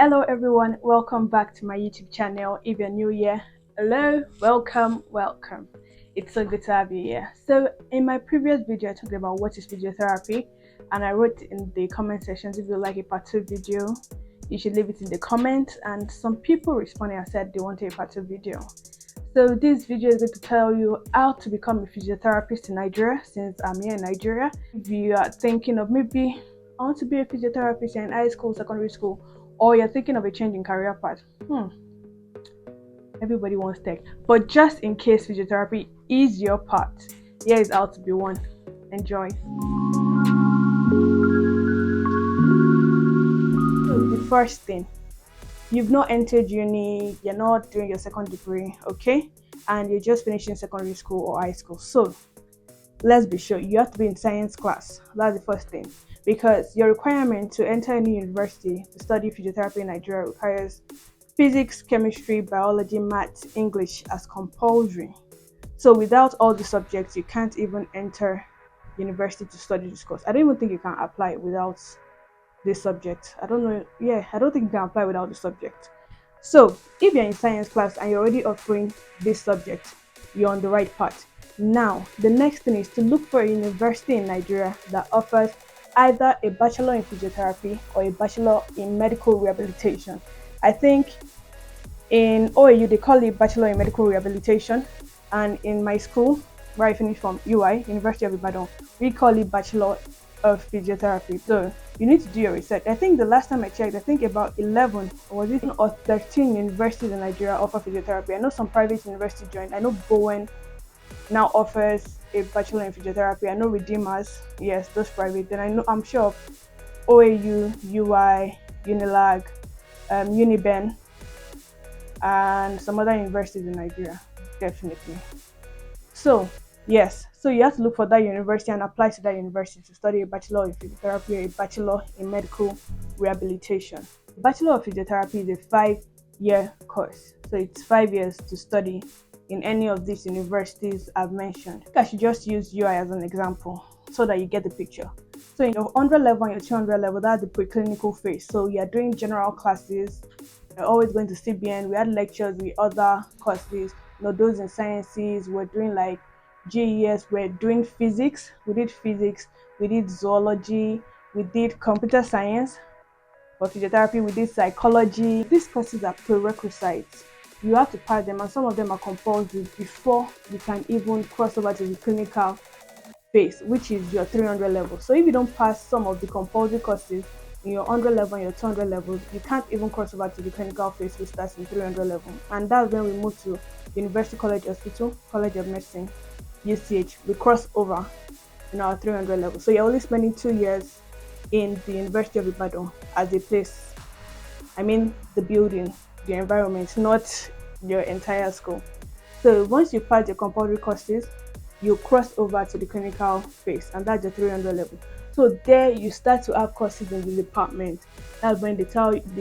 Hello everyone, welcome back to my YouTube channel. If you're new here, hello, welcome. It's so good to have you here. So in my previous video, I talked about what is physiotherapy, and I wrote in the comment sections if you like a part 2 video, you should leave it in the comments, and some people responded and said they wanted a part 2 video. So this video is going to tell you how to become a physiotherapist in Nigeria, since I'm here in Nigeria. If you are thinking of maybe I want to be a physiotherapist in high school, secondary school, or you're thinking of a change in career path. Everybody wants tech, but just in case physiotherapy is your path, here is how to be one. Enjoy. So the first thing, you've not entered uni, you're not doing your second degree, okay, and you're just finishing secondary school or high school. So let's be sure you have to be in science class. That's the first thing, because your requirement to enter any university to study physiotherapy in Nigeria requires physics, chemistry, biology, maths, English as compulsory. So without all the subjects, you can't even enter university to study this course. I don't even think you can apply without this subject. I don't know. Yeah, I don't think you can apply without the subject. So if you're in science class and you're already offering this subject, you're on the right path. Now, the next thing is to look for a university in Nigeria that offers either a bachelor in physiotherapy or a bachelor in medical rehabilitation. I think in OAU they call it bachelor in medical rehabilitation, and in my school where I finished from, UI, University of Ibadan, we call it bachelor of physiotherapy. So you need to do your research. I think the last time I checked, I think about 11 or was it or 13 universities in Nigeria offer physiotherapy. I know some private universities joined. I know Bowen now offers a bachelor in physiotherapy. I know Redeemers, yes, those private. Then I'm sure OAU, UI, Unilag, Uniben, and some other universities in Nigeria, definitely. So yes, so you have to look for that university and apply to that university to study a bachelor in physiotherapy or a bachelor in medical rehabilitation. Bachelor of physiotherapy is a 5-year course, so it's 5 years to study in any of these universities I've mentioned. I think I should just use UI as an example so that you get the picture. So in your 100 level and your 200 level, that's the preclinical phase. So you're doing general classes, you're always going to CBN. We had lectures with other courses, those in sciences. We're doing like GES, we're doing physics. We did zoology, we did computer science. For physiotherapy, we did psychology. These courses are prerequisites. You have to pass them, and some of them are compulsory before you can even cross over to the clinical phase, which is your 300 level. So if you don't pass some of the compulsory courses in your 100 level and your 200 levels, you can't even cross over to the clinical phase, which starts in 300 level. And that's when we move to University College Hospital, College of Medicine, UCH. We cross over in our 300 level. So you're only spending 2 years in the University of Ibadan as a place. I mean the building, the environment, not your entire school. So once you pass your compulsory courses, you cross over to the clinical phase, and that's the 300 level. So there you start to have courses in the department. That's when they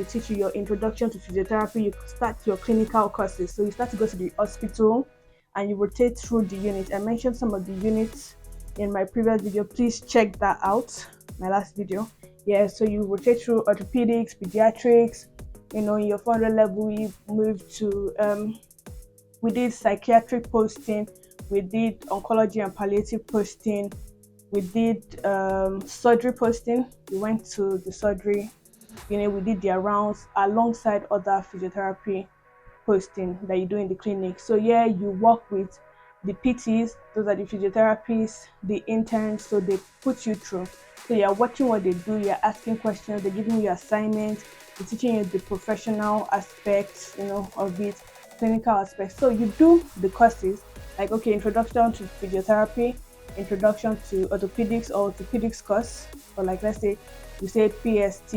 teach you your introduction to physiotherapy. You start your clinical courses. So you start to go to the hospital and you rotate through the units. I mentioned some of the units in my previous video. Please check that out, my last video. Yeah, so you rotate through orthopedics, pediatrics. In your 400 level, we moved to we did psychiatric posting, we did oncology and palliative posting, we did surgery posting. We went to the surgery, we did their rounds alongside other physiotherapy posting that you do in the clinic. So yeah, you work with the PTs, those are the physiotherapists, the interns, so they put you through. So you're watching what they do, you're asking questions, they're giving you assignments, they're teaching you the professional aspects, of it, clinical aspects. So you do the courses, like, okay, introduction to physiotherapy, introduction to orthopedics or orthopedics course, or like, let's say you said PST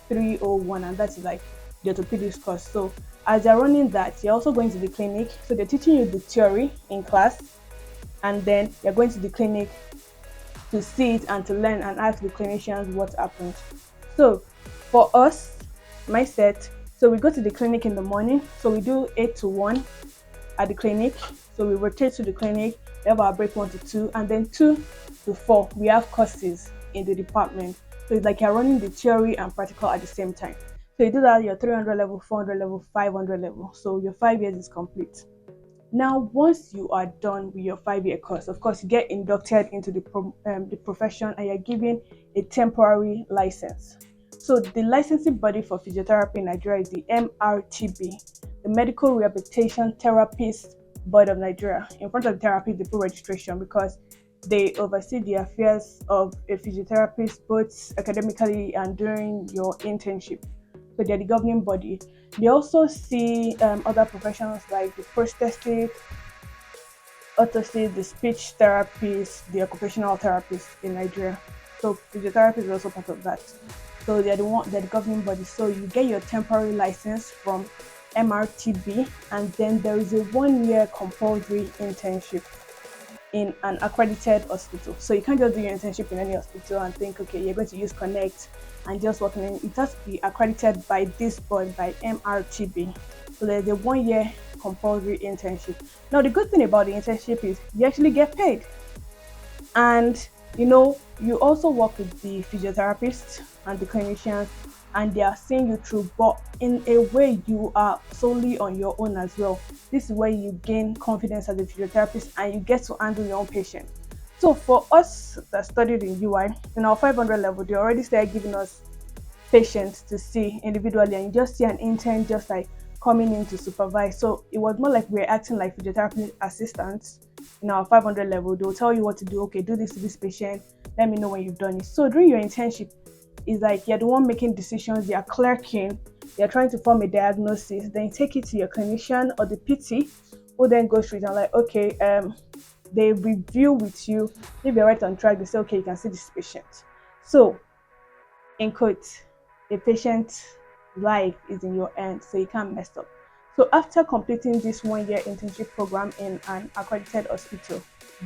301, and that's like the orthopedics course. So as you're running that, you're also going to the clinic. So they're teaching you the theory in class, and then you're going to the clinic to see it and to learn and ask the clinicians what happened. So for us, my set, so we go to the clinic in the morning. So we do 8 to 1 at the clinic. So we rotate to the clinic, we have our break 1 to 2, and then 2 to 4 we have courses in the department. So it's like you're running the theory and practical at the same time. So you do that at your 300 level, 400 level, 500 level. So your 5 years is complete. Now, once you are done with your 5-year course, of course, you get inducted into the profession and you're given a temporary license. So the licensing body for physiotherapy in Nigeria is the MRTB, the Medical Rehabilitation Therapist Board of Nigeria. In front of the therapy, they put registration because they oversee the affairs of a physiotherapist both academically and during your internship. So they're the governing body. They also see other professions like the prosthetic, orthotist, the speech therapist, the occupational therapist in Nigeria. So physiotherapy is also part of that. So they're the governing body. So you get your temporary license from MRTB, and then there is a 1-year compulsory internship in an accredited hospital. So you can't just do your internship in any hospital and think, okay, you're going to use Connect and just working in. It has to be accredited by this board, by MRTB. So there's a 1-year compulsory internship. Now the good thing about the internship is you actually get paid. And you also work with the physiotherapists and the clinicians, and they are seeing you through, but in a way you are solely on your own as well. This is where you gain confidence as a physiotherapist and you get to handle your own patient. So for us that studied in UI, in our 500 level, they already started giving us patients to see individually, and you just see an intern just like coming in to supervise. So it was more like we're acting like physiotherapy assistants in our 500 level. They'll tell you what to do. Okay, do this to this patient. Let me know when you've done it. So during your internship, it's like you're the one making decisions. You're clerking. You're trying to form a diagnosis. Then you take it to your clinician or the PT, who then goes through it and like, okay, they review with you. If you're right on track, they say, okay, you can see this patient. So, in quotes, a patient's life is in your hands, so you can't mess up. So after completing this 1-year internship program in an accredited hospital,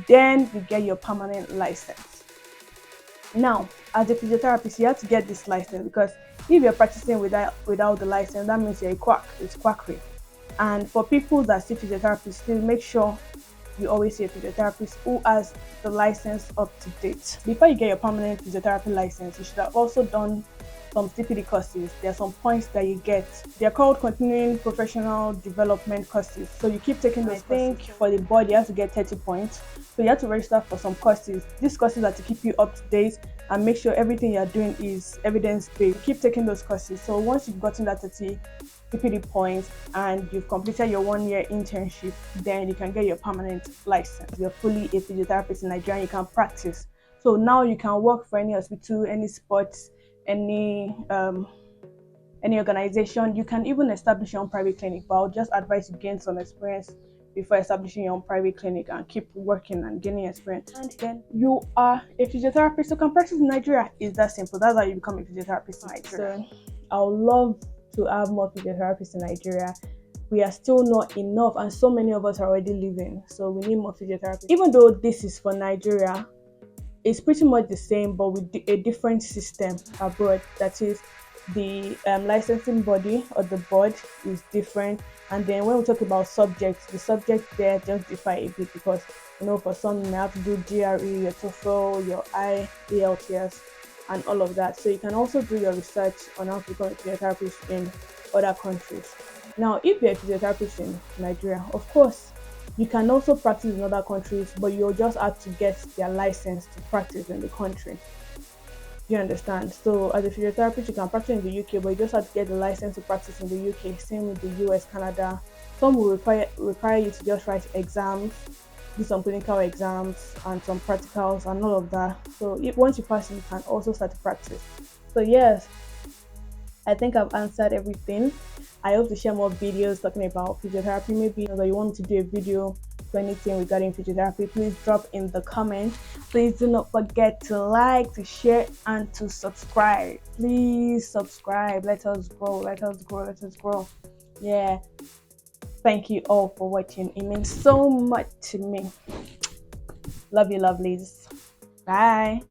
then you get your permanent license. Now, as a physiotherapist, you have to get this license because if you're practicing without the license, that means you're a quack. It's quackery. And for people that see physiotherapists, please make sure you always see a physiotherapist who has the license up to date. Before you get your permanent physiotherapy license, you should have also done some CPD courses. There are some points that you get. They're called continuing professional development courses. So you keep taking those. I think for the board, you have to get 30 points. So you have to register for some courses. These courses are to keep you up to date and make sure everything you're doing is evidence-based. Keep taking those courses. So once you've gotten that 30 CPD points and you've completed your 1-year internship, then you can get your permanent license. You're fully a physiotherapist in Nigeria. You can practice. So now you can work for any hospital, any sports, any organization. You can even establish your own private clinic, but I'll just advise you gain some experience before establishing your own private clinic and keep working and gaining experience. And then you are a physiotherapist who can practice in Nigeria. It's that simple. That's how you become a physiotherapist in Nigeria. So I would love to have more physiotherapists in Nigeria. We are still not enough, and so many of us are already leaving. So we need more physiotherapists. Even though this is for Nigeria, it's pretty much the same, but with a different system abroad. That is, the licensing body or the board is different. And then when we talk about subjects, the subjects there just differ a bit because, for some you may have to do GRE, your TOEFL, your IELTS, and all of that. So you can also do your research on how to become a physiotherapist in other countries. Now, if you're a physiotherapist in Nigeria, of course, you can also practice in other countries, but you'll just have to get their license to practice in the country. You understand? So as a physiotherapist, you can practice in the UK, but you just have to get the license to practice in the UK. Same with the US, Canada. Some will require you to just write exams, do some clinical exams and some practicals and all of that. So once you pass it, you can also start to practice. So yes, I think I've answered everything. I hope to share more videos talking about physiotherapy. Maybe if you want me to do a video to anything regarding physiotherapy, please drop in the comments. Please do not forget to like, to share, and to subscribe. Please subscribe. Let us grow. Let us grow. Let us grow. Yeah. Thank you all for watching. It means so much to me. Love you, lovelies. Bye.